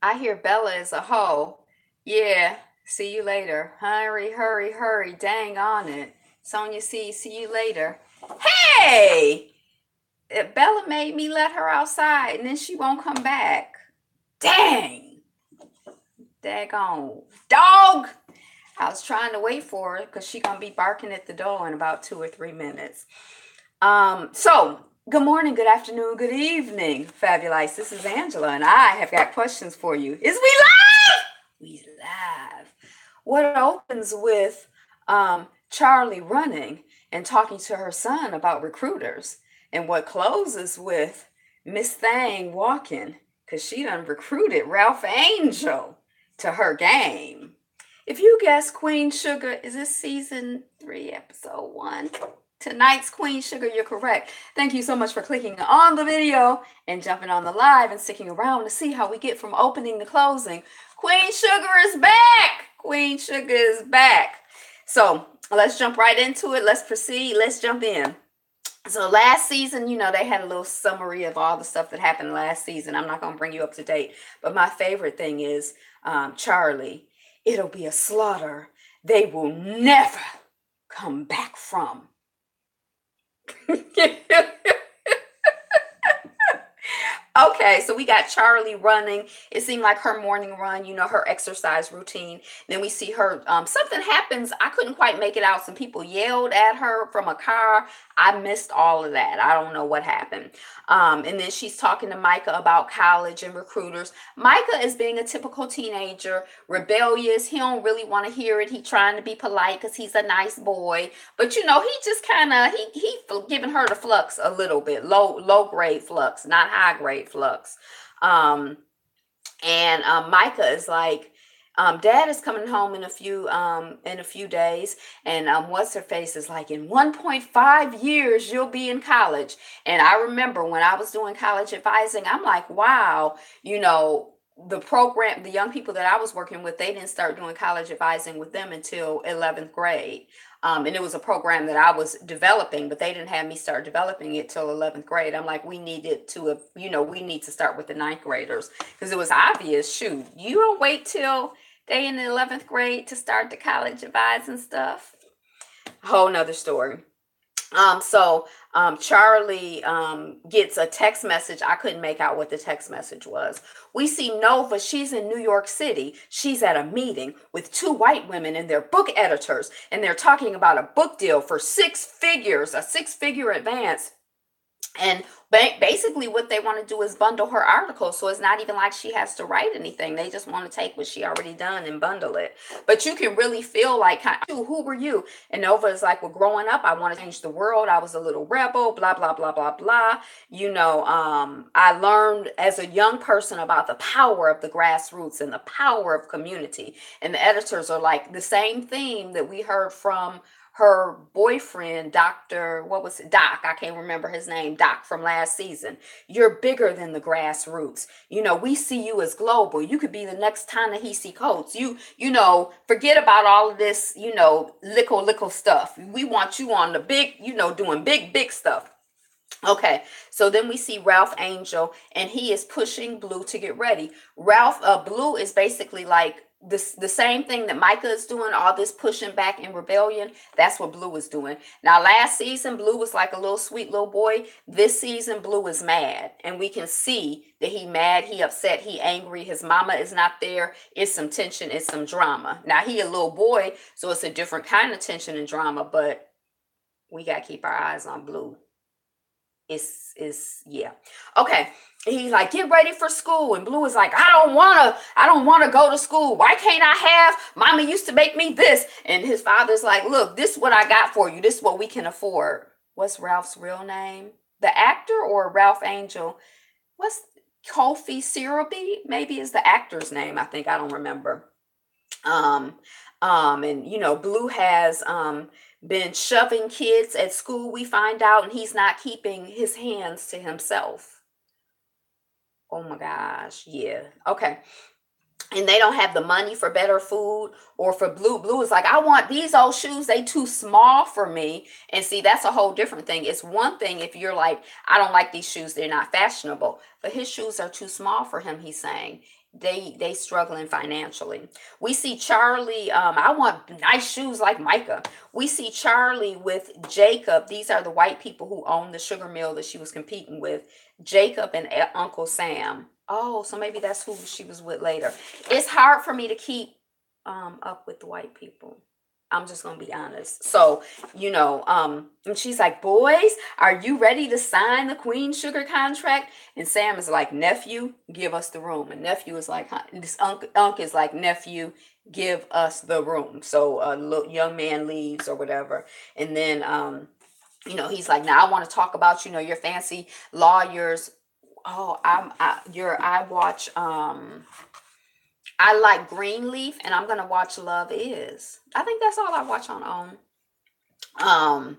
I hear Bella is a hoe. Yeah, see you later. Hurry, hurry, hurry. Dang on it. Sonia see you later. Hey! Bella made me let her outside and then she won't come back. Dang! Daggone. Dog! I was trying to wait for her because she gonna be barking at the door in about 2 or 3 minutes. Good morning, good afternoon, good evening, Fabulous. This is Angela, and I have got questions for you. Is we live? We live. What opens with Charlie running and talking to her son about recruiters, and what closes with Miss Thang walking because she done recruited Ralph Angel to her game. If you guess Queen Sugar, is this season 3, episode 1? Tonight's Queen Sugar, you're correct. Thank you so much for clicking on the video and jumping on the live and sticking around to see how we get from opening to closing. Queen Sugar is back! Queen Sugar is back. So let's jump right into it. Let's proceed. Let's jump in. So last season, they had a little summary of all the stuff that happened last season. I'm not going to bring you up to date. But my favorite thing is Charlie. It'll be a slaughter they will never come back from. Okay, so we got Charlie running. It seemed like her morning run, her exercise routine. Then we see her, something happens. I couldn't quite make it out. Some people yelled at her from a car. I missed all of that. I don't know what happened. And then she's talking to Micah about college and recruiters. Micah is being a typical teenager, rebellious. He don't really want to hear it. He trying to be polite because he's a nice boy. But he just kind of he giving her the flux a little bit, low grade flux, not high grade flux. And Micah is like, Dad is coming home in a few days, and what's her face is like, in 1.5 years you'll be in college. And I remember when I was doing college advising, I'm like, wow, the program, the young people that I was working with, they didn't start doing college advising with them until 11th grade. And it was a program that I was developing, but they didn't have me start developing it till 11th grade. I'm like, we need to start with the ninth graders because it was obvious. Shoot, you don't wait till they in the 11th grade to start the college advising stuff. A whole nother story. Charlie gets a text message. I couldn't make out what the text message was. We see Nova. She's in New York City. She's at a meeting with two white women and their book editors, and they're talking about a book deal for 6 figures, a 6-figure advance. And basically what they want to do is bundle her article, so it's not even like she has to write anything. They just want to take what she already done and bundle it. But you can really feel like, who were you? And Nova is like, well, growing up, I want to change the world. I was a little rebel, blah, blah, blah, blah, blah. I learned as a young person about the power of the grassroots and the power of community. And the editors are like, the same theme that we heard from her boyfriend, Doc, I can't remember his name, Doc from last season. You're bigger than the grassroots. We see you as global. You could be the next Ta-Nehisi Coates. Forget about all of this, lickle stuff. We want you on the big, doing big stuff. Okay, so then we see Ralph Angel, and he is pushing Blue to get ready. Blue is basically like the same thing that Micah is doing, all this pushing back in rebellion. That's what Blue is doing. Now, last season, Blue was like a little sweet little boy. This season, Blue is mad, and we can see that he mad, he upset, he angry. His mama is not there. It's some tension, it's some drama. Now, he a little boy, so it's a different kind of tension and drama, but we got to keep our eyes on Blue. Yeah. Okay. He's like, get ready for school. And Blue is like, I don't want to go to school. Why can't I have? Mama used to make me this. And his father's like, look, this is what I got for you. This is what we can afford. What's Ralph's real name? The actor or Ralph Angel? What's Kofi Syrupy? Maybe is the actor's name. I think, I don't remember. And Blue has, been shoving kids at school, we find out, and he's not keeping his hands to himself. Oh my gosh, yeah. Okay. And they don't have the money for better food or for Blue. Blue is like, I want these old shoes. They too small for me. And see, that's a whole different thing. It's one thing if you're like, I don't like these shoes. They're not fashionable. But his shoes are too small for him, he's saying. they struggling financially. We see Charlie, I want nice shoes like Micah. We see Charlie with Jacob. These are the white people who own the sugar mill that she was competing with. Jacob and Uncle Sam. Oh, so maybe that's who she was with later. It's hard for me to keep up with the white people. I'm just gonna be honest. So, and she's like, boys, are you ready to sign the Queen Sugar contract? And Sam is like, nephew, give us the room. And nephew is like, huh? This Unc is like, nephew, give us the room. So a young man leaves or whatever. And then, he's like, now I want to talk about, your fancy lawyers. Oh, I watch, I like Greenleaf, and I'm gonna watch Love Is. I think that's all I watch on OWN. Um,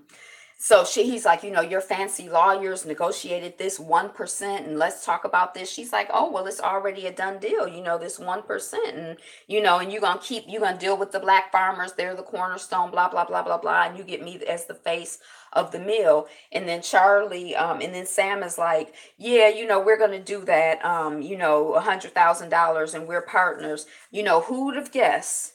so he's like, your fancy lawyers negotiated this 1%, and let's talk about this. She's like, oh well, it's already a done deal. This 1%, and and you're gonna deal with the black farmers. They're the cornerstone. Blah blah blah blah blah. And you get me as the face of the mill. And then Charlie, and then Sam is like, yeah, we're gonna do that. $100,000, and we're partners. Who would have guessed?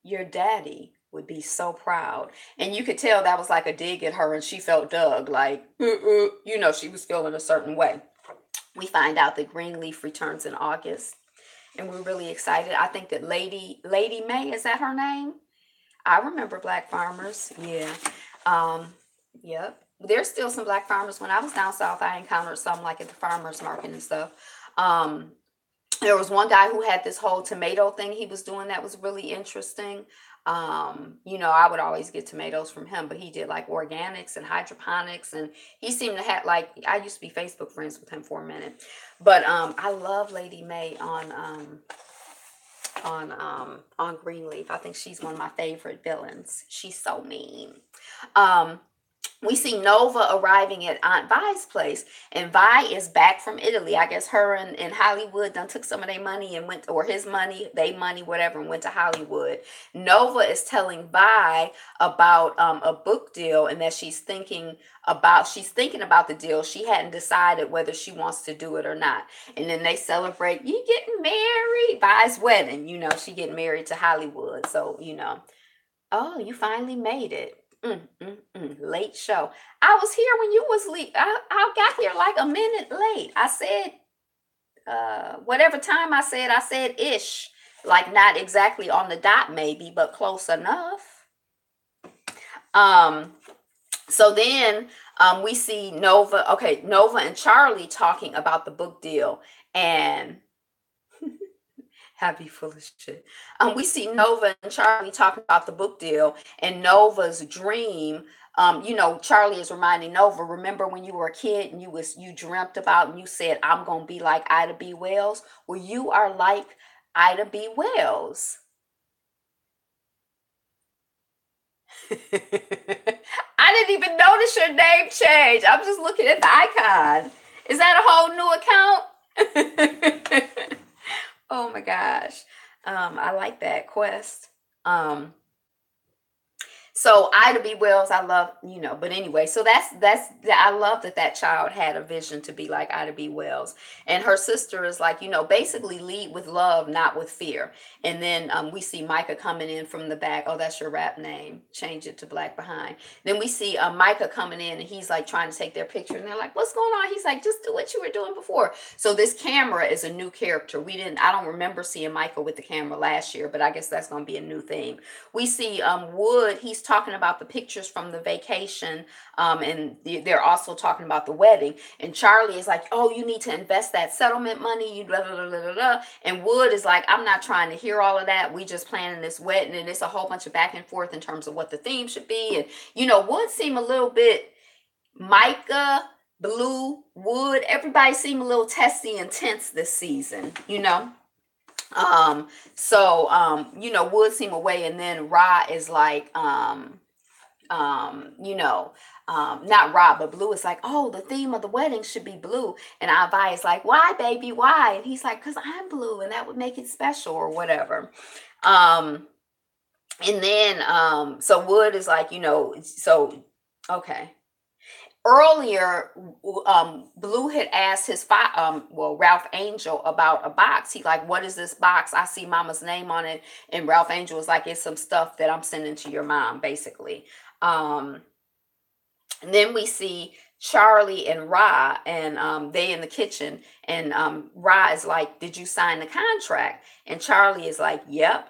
Your daddy would be so proud. And you could tell that was like a dig at her, and she felt dug, like, she was feeling a certain way. We find out that Greenleaf returns in August, and we're really excited. I think that Lady May, is that her name? I remember Black Farmers. Yeah. Yep. There's still some Black farmers. When I was down south, I encountered some like at the farmers market and stuff. Um, there was one guy who had this whole tomato thing he was doing that was really interesting. I would always get tomatoes from him, but he did like organics and hydroponics, and he seemed to have, like, I used to be Facebook friends with him for a minute. But I love Lady May on Greenleaf. I think she's one of my favorite villains. She's so mean. We see Nova arriving at Aunt Vi's place, and Vi is back from Italy. I guess her and Hollywood done took some of their money and went, or his money, they money, whatever, and went to Hollywood. Nova is telling Vi about a book deal, and that she's thinking about the deal. She hadn't decided whether she wants to do it or not. And then they celebrate, you getting married, Vi's wedding. She getting married to Hollywood. So, oh, you finally made it. Late show. I was here when you was late. I got here like a minute late. I said, whatever time I said ish. Like not exactly on the dot maybe, but close enough. So then we see Nova and Charlie talking about the book deal, and happy full of shit. We see Nova and Charlie talking about the book deal, and Nova's dream. Charlie is reminding Nova, remember when you were a kid and you dreamt about, and you said, I'm gonna be like Ida B. Wells? Well, you are like Ida B. Wells. I didn't even notice your name change. I'm just looking at the icon. Is that a whole new account? Oh my gosh. I like that quest. So Ida B. Wells, I love, but anyway, so I love that child had a vision to be like Ida B. Wells. And her sister is like, basically lead with love, not with fear. And then we see Micah coming in from the back. Oh, that's your rap name. Change it to Black Behind. Then we see Micah coming in, and he's like trying to take their picture, and they're like, what's going on? He's like, just do what you were doing before. So this camera is a new character. I don't remember seeing Micah with the camera last year, but I guess that's going to be a new thing. We see Wood, he's talking about the pictures from the vacation, and they're also talking about the wedding. And Charlie is like, oh, you need to invest that settlement money, you blah, blah, blah, blah, blah. And Wood is like, I'm not trying to hear all of that. We just planning this wedding, and it's a whole bunch of back and forth in terms of what the theme should be. And, Wood seemed a little bit, Micah, Blue, Wood, everybody seemed a little testy and tense this season, Wood seemed away, and then Ra is like, not Rob, but Blue is like, oh, the theme of the wedding should be blue. And Avi is like, why, baby, why? And he's like, because I'm blue, and that would make it special or whatever. And then, so Wood is like, so, okay. Earlier, Blue had asked Ralph Angel about a box. He like, what is this box? I see Mama's name on it, and Ralph Angel was like, it's some stuff that I'm sending to your mom, basically. Um, and then we see Charlie and Ra, and they in the kitchen, and Ra is like, "Did you sign the contract?" And Charlie is like, "Yep,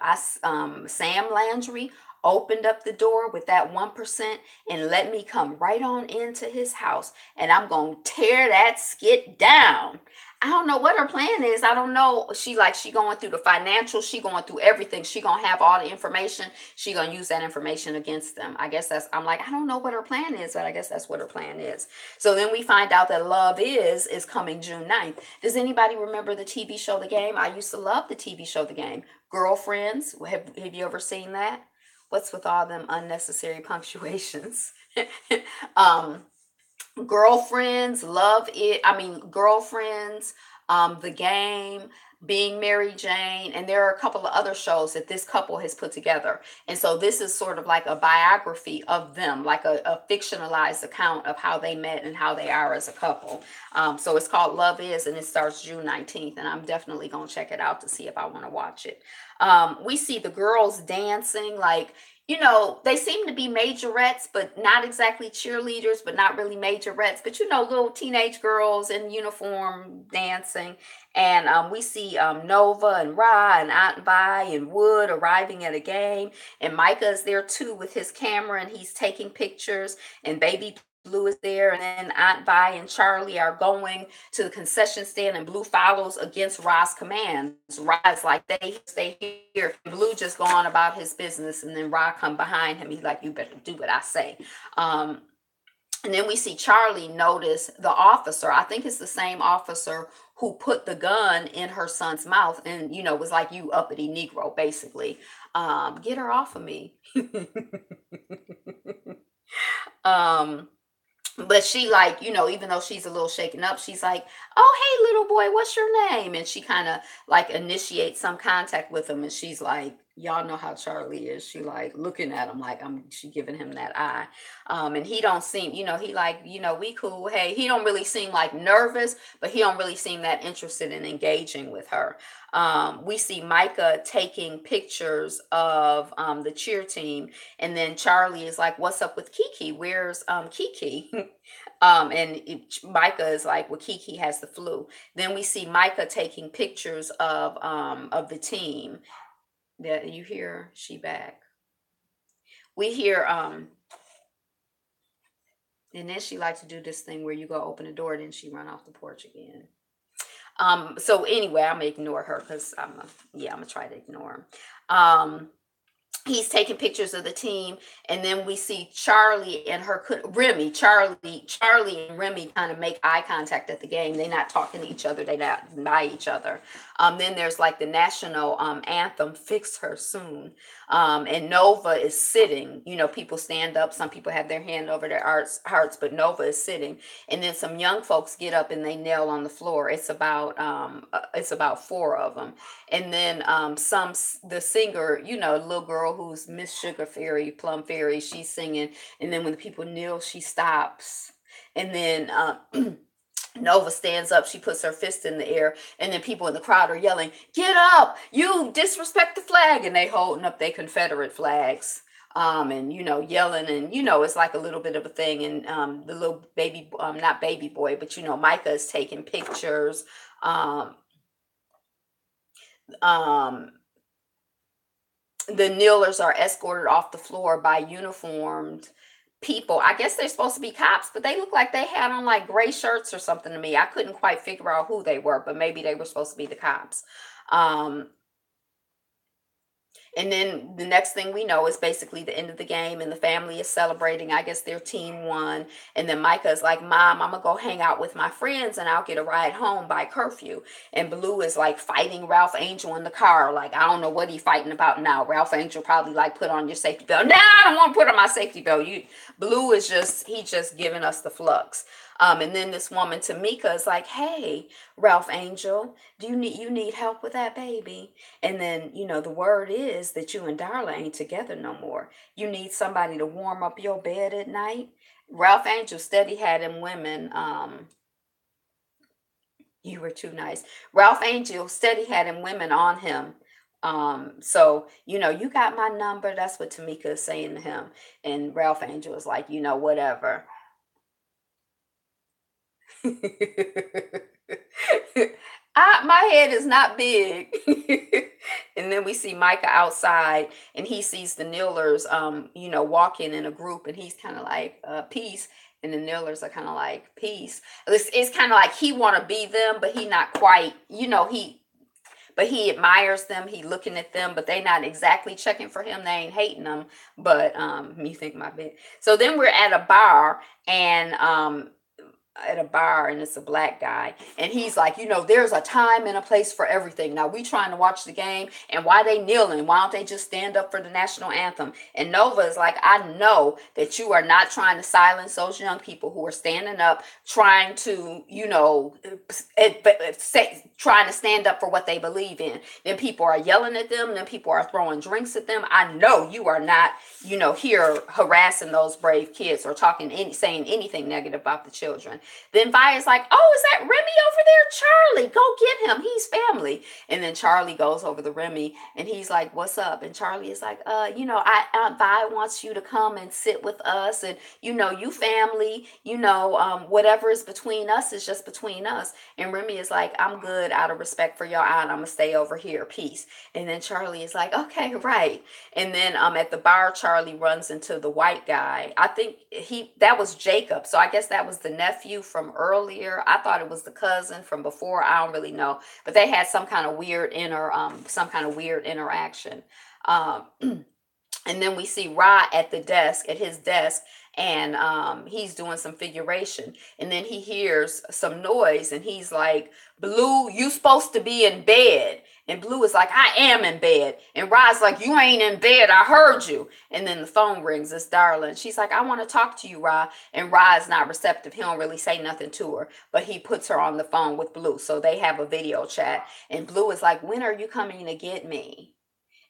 Sam Landry opened up the door with that 1% and let me come right on into his house, and I'm gonna tear that skit down." I don't know what her plan is. I don't know. She going through the financial. She going through everything. She gonna have all the information. She gonna use that information against them. I guess that's. I'm like, I don't know what her plan is, but I guess that's what her plan is. So then we find out that Love is coming June 9th. Does anybody remember the TV show The Game? I used to love the TV show The Game. Girlfriends. Have you ever seen that? What's with all them unnecessary punctuations? um, Girlfriends, Love It. I mean, Girlfriends, The Game, Being Mary Jane, and there are a couple of other shows that this couple has put together. And so this is sort of like a biography of them, like a fictionalized account of how they met and how they are as a couple. So it's called Love Is, and it starts June 19th, and I'm definitely gonna check it out to see if I want to watch it. We see the girls dancing like, they seem to be majorettes, but not exactly cheerleaders, but not really majorettes, but little teenage girls in uniform dancing. And we see Nova and Ra and Aunt Vi and Wood arriving at a game. And Micah is there too with his camera, and he's taking pictures. And Baby Blue is there, and then Aunt Vi and Charlie are going to the concession stand, and Blue follows against Ra's commands. Ra's like, they stay here. Blue just go on about his business, and then Ra come behind him. He's like, you better do what I say. And then we see Charlie notice the officer. I think it's the same officer who put the gun in her son's mouth and, was like, you uppity Negro, basically. Get her off of me. um, but she like, even though she's a little shaken up, she's like, oh, hey, little boy, what's your name? And she kind of like initiates some contact with him. And she's like, y'all know how Charlie is. She like looking at him like she giving him that eye. And he don't seem, he like, we cool. Hey, he don't really seem like nervous, but he don't really seem that interested in engaging with her. We see Micah taking pictures of the cheer team, and then Charlie is like, what's up with Kiki? Where's Kiki? Micah is like, well, Kiki has the flu. Then we see Micah taking pictures of the team. That you hear, she back. We hear and then she likes to do this thing where you go open the door, then she run off the porch again. So anyway, I'm gonna ignore her because I'm gonna try to ignore him. He's taking pictures of the team, and then we see Charlie and Charlie and Remy kind of make eye contact at the game. They're not talking to each other, they're not by each other. Then there's like the national anthem, Fix Her Soon. And Nova is sitting. People stand up, some people have their hand over their hearts, but Nova is sitting. And then some young folks get up and they kneel on the floor. It's about four of them. And then the singer, the little girl who's Miss Sugar Fairy, Plum Fairy, she's singing. And then when the people kneel, she stops. And then Nova stands up, she puts her fist in the air, and then people in the crowd are yelling, get up, you disrespect the flag. And they holding up their Confederate flags. And yelling, and it's like a little bit of a thing. And the little baby, not baby boy, but Micah is taking pictures. Um, the kneelers are escorted off the floor by uniformed people. I guess they're supposed to be cops, but they look like they had on like gray shirts or something to me. I couldn't quite figure out who they were, but maybe they were supposed to be the cops. Um, And then the next thing we know is basically the end of the game, and the family is celebrating. I guess their team won. And then Micah is like, Mom, I'm going to go hang out with my friends and I'll get a ride home by curfew. And Blue is like fighting Ralph Angel in the car. Like, I don't know what he's fighting about now. Ralph Angel probably like, put on your safety belt. Nah, I don't want to put on my safety belt. Blue is just giving us the flux. And then this woman, Tamika, is like, hey, Ralph Angel, do you need help with that baby? And then, the word is that you and Darla ain't together no more. You need somebody to warm up your bed at night. Ralph Angel steady had them women. You were too nice. Ralph Angel steady had them women on him. So you got my number. That's what Tamika is saying to him, and Ralph Angel is like, whatever. My head is not big. And then we see Micah outside, and he sees the Nillers, walking in a group, and he's kind of like, peace. And the Nillers are kind of like, peace. It's kind of like he want to be them, but he not quite, but he admires them. He looking at them, but they not exactly checking for him. They ain't hating them, but you think my bit. So then we're at a bar, and and it's a black guy, and he's like, there's a time and a place for everything. Now we trying to watch the game, and why they kneeling? Why don't they just stand up for the national anthem? And Nova is like, I know that you are not trying to silence those young people who are standing up, trying to trying to stand up for what they believe in. Then people are yelling at them, then people are throwing drinks at them. I know you are not here harassing those brave kids or saying anything negative about the children. Then Vi's like, oh, is that Remy over there? Charlie, go get him. He's family. And then Charlie goes over to Remy, and he's like, what's up? And Charlie is like, Vi wants you to come and sit with us. And, you family, whatever is between us is just between us. And Remy is like, I'm good out of respect for your aunt. I'm going to stay over here. Peace. And then Charlie is like, okay, right. And then at the bar, Charlie runs into the white guy. I think that was Jacob. So I guess that was the nephew from earlier. I thought it was the cousin from before. I don't really know. But they had some kind of weird interaction. And then we see Rod at his desk, and he's doing some figuration. And then he hears some noise, and he's like, Blue, you supposed to be in bed. And Blue is like, I am in bed. And Rod's like, you ain't in bed. I heard you. And then the phone rings. It's Darla. She's like, I want to talk to you, Rod. And Rod's not receptive. He don't really say nothing to her. But he puts her on the phone with Blue. So they have a video chat. And Blue is like, when are you coming to get me?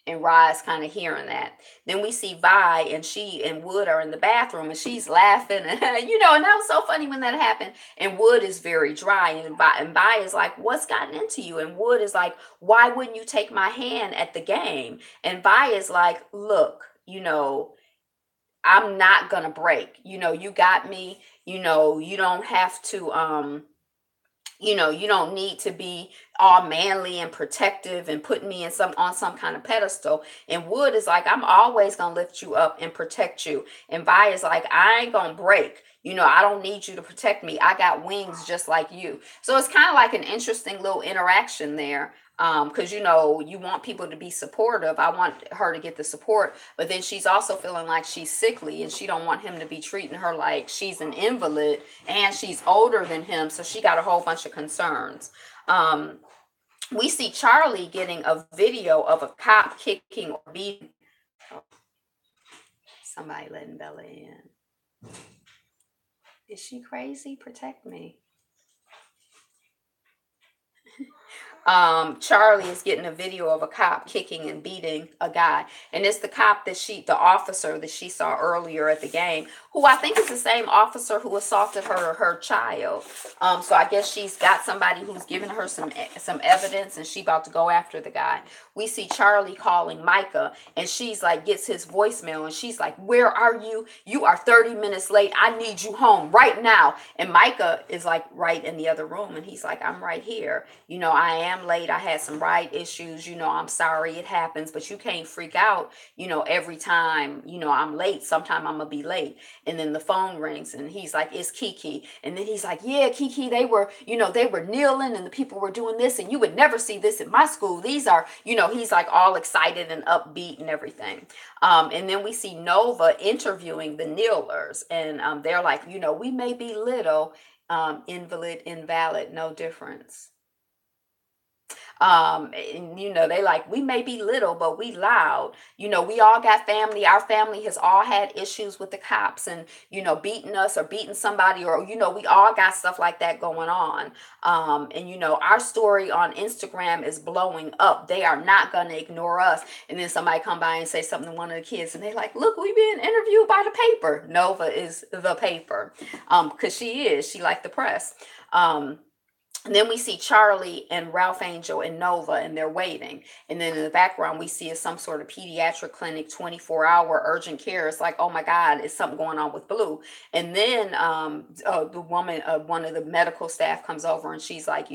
And Rod's kind of hearing that. Then we see Vi, and she and Wood are in the bathroom, and she's laughing, and and that was so funny when that happened. And Wood is very dry, and Vi is like, what's gotten into you? And Wood is like, why wouldn't you take my hand at the game? And Vi is like, look, I'm not gonna break. You got me. You don't have to you don't need to be all manly and protective and put me on some kind of pedestal. And Wood is like, I'm always gonna lift you up and protect you. And Vi is like, I ain't gonna break. I don't need you to protect me. I got wings just like you. So it's kind of like an interesting little interaction there. Because you want people to be supportive. I want her to get the support, but then she's also feeling like she's sickly, and she don't want him to be treating her like she's an invalid, and she's older than him, so she got a whole bunch of concerns. We see Charlie getting a video of a cop kicking or beating. Oh, somebody letting Bella in. Is she crazy? Protect me. Charlie is getting a video of a cop kicking and beating a guy. And it's the cop the officer that she saw earlier at the game, who I think is the same officer who assaulted her child. So I guess she's got somebody who's giving her some evidence, and she about to go after the guy. We see Charlie calling Micah, and she's like, gets his voicemail, and she's like, where are you? You are 30 minutes late. I need you home right now. And Micah is like right in the other room, and he's like, I'm right here. I am late. I had some ride issues. I'm sorry, it happens, but you can't freak out, every time, I'm late. Sometime I'm gonna be late. And then the phone rings, and he's like, it's Kiki. And then he's like, yeah, Kiki, they were kneeling, and the people were doing this, and you would never see this at my school. These are, he's like all excited and upbeat and everything. And then we see Nova interviewing the kneelers, and they're like, we may be little, invalid, invalid, no difference. And they like, we may be little, but we loud. We all got family. Our family has all had issues with the cops and, beating us or beating somebody, or, we all got stuff like that going on. And our story on Instagram is blowing up. They are not going to ignore us. And then somebody come by and say something to one of the kids, and they like, look, we being interviewed by the paper. Nova is the paper, because she like the press. And then we see Charlie and Ralph Angel and Nova, and they're waiting. And then in the background, we see some sort of pediatric clinic, 24-hour urgent care. It's like, oh my God, is something going on with Blue? And then the woman, one of the medical staff comes over, and she's like,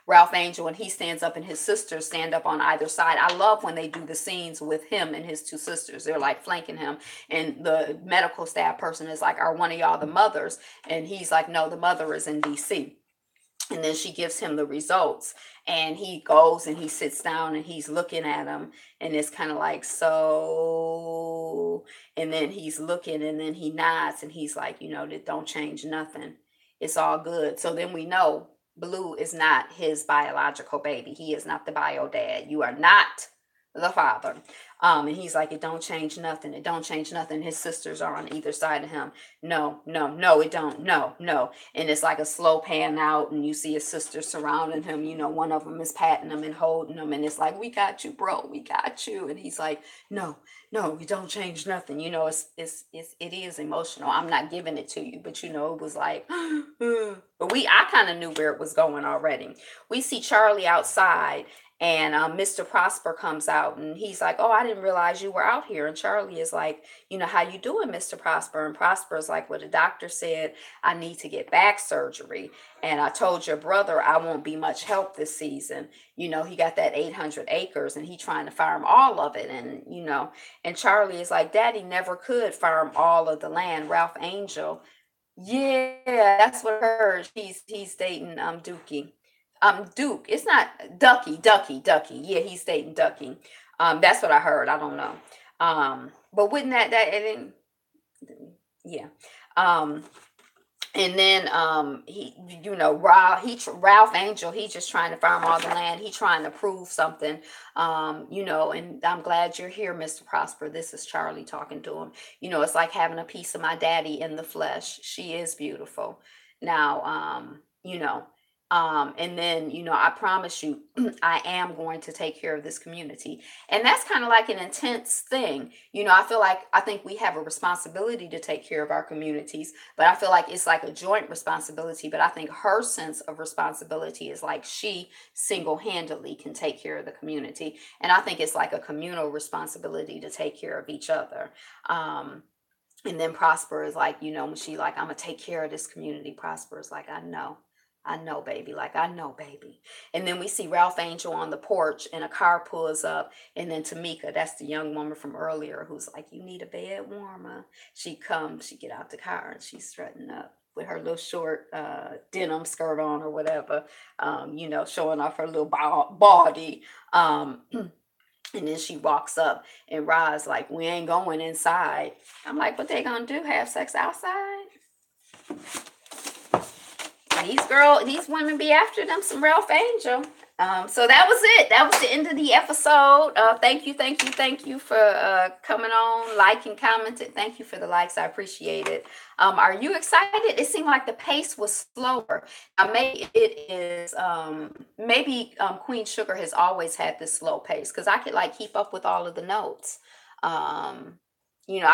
Ralph Angel, and he stands up, and his sisters stand up on either side. I love when they do the scenes with him and his two sisters. They're like flanking him. And the medical staff person is like, are one of y'all the mothers? And he's like, no, the mother is in DC. And then she gives him the results, and he goes and he sits down and he's looking at him, and it's kind of like, so, and then he's looking, and then he nods, and he's like, that don't change nothing. It's all good. So then we know Blue is not his biological baby. He is not the bio dad. You are not the father. And he's like, it don't change nothing. It don't change nothing. His sisters are on either side of him. No, no, no, it don't. No, no. And it's like a slow pan out, and you see his sisters surrounding him. One of them is patting him and holding him, and it's like, we got you, bro. We got you. And he's like, no, no, it don't change nothing. It is emotional. I'm not giving it to you, but it was like, but I kind of knew where it was going already. We see Charlie outside, and Mr. Prosper comes out, and he's like, oh, I didn't realize you were out here. And Charlie is like, how you doing, Mr. Prosper? And Prosper is like, well, the doctor said I need to get back surgery. And I told your brother I won't be much help this season. He got that 800 acres, and he trying to farm all of it. And, and Charlie is like, Daddy never could farm all of the land. Ralph Angel. Yeah, that's what I heard. He's dating Dookie. Duke. It's not Ducky. Yeah, he's dating Ducky. That's what I heard. I don't know. But wouldn't that and then, yeah. Um, and then Ralph Angel, he just trying to farm all the land. He trying to prove something. And I'm glad you're here, Mr. Prosper. This is Charlie talking to him. It's like having a piece of my daddy in the flesh. She is beautiful. Now, and then, I promise you, I am going to take care of this community. And that's kind of like an intense thing. I think we have a responsibility to take care of our communities, but I feel like it's like a joint responsibility. But I think her sense of responsibility is like she single-handedly can take care of the community. And I think it's like a communal responsibility to take care of each other. And then Prosper is like, when she like, I'm gonna take care of this community. Prosper is like, I know, baby. Like, I know, baby. And then we see Ralph Angel on the porch, and a car pulls up. And then Tamika, that's the young woman from earlier, who's like, you need a bed warmer. She get out the car, and she's strutting up with her little short denim skirt on or whatever, showing off her little body. And then she walks up, and Ra's like, we ain't going inside. I'm like, what they gonna do? Have sex outside? These women be after them some Ralph Angel. So that was it. That was the end of the episode. Thank you for coming on, liking, commenting. Thank you for the likes. I appreciate it. Are you excited? It seemed like the pace was slower. Maybe it is. Maybe Queen Sugar has always had this slow pace, because I could like keep up with all of the notes. I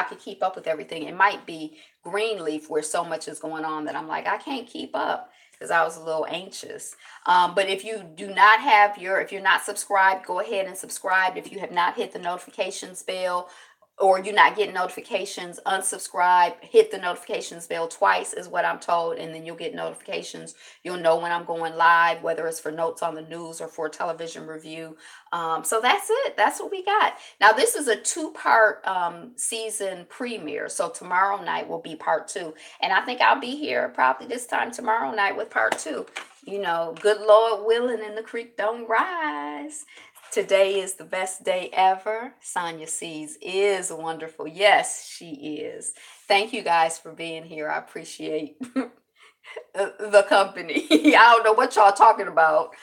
could keep up with everything. It might be Greenleaf where so much is going on that I'm like, I can't keep up, because I was a little anxious. But if you if you're not subscribed, go ahead and subscribe. If you have not hit the notifications bell, or you're not getting notifications, unsubscribe, hit the notifications bell twice is what I'm told, and then you'll get notifications. You'll know when I'm going live, whether it's for notes on the news or for a television review. So that's it. That's what we got. Now, this is a 2-part season premiere. So tomorrow night will be part 2. And I think I'll be here probably this time tomorrow night with part 2. Good Lord willing, and the creek don't rise. Today is the best day ever. Sonia Sees is wonderful. Yes, she is. Thank you guys for being here. I appreciate the company. I don't know what y'all talking about.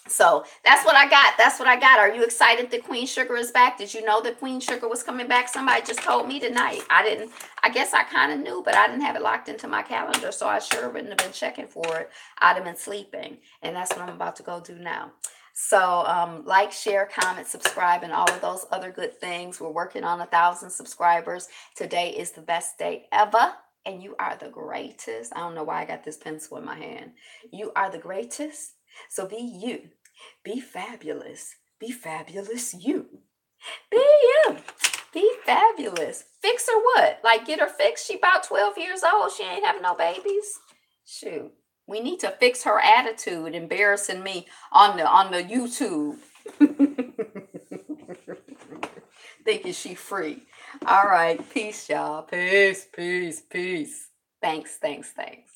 So that's what I got. That's what I got. Are you excited that Queen Sugar is back? Did you know that Queen Sugar was coming back? Somebody just told me tonight. I didn't. I guess I kind of knew, but I didn't have it locked into my calendar, so I sure wouldn't have been checking for it. I'd have been sleeping, and that's what I'm about to go do now. So, like, share, comment, subscribe, and all of those other good things. We're working on 1,000 subscribers. Today is the best day ever, and you are the greatest. I don't know why I got this pencil in my hand. You are the greatest. So be you. Be fabulous. Be fabulous you. Be you. Be fabulous. Fix her what? Like get her fixed? She about 12 years old. She ain't having no babies. Shoot. We need to fix her attitude, embarrassing me on the YouTube. Thinking she free. All right. Peace, y'all. Peace, peace, peace. Thanks, thanks, thanks.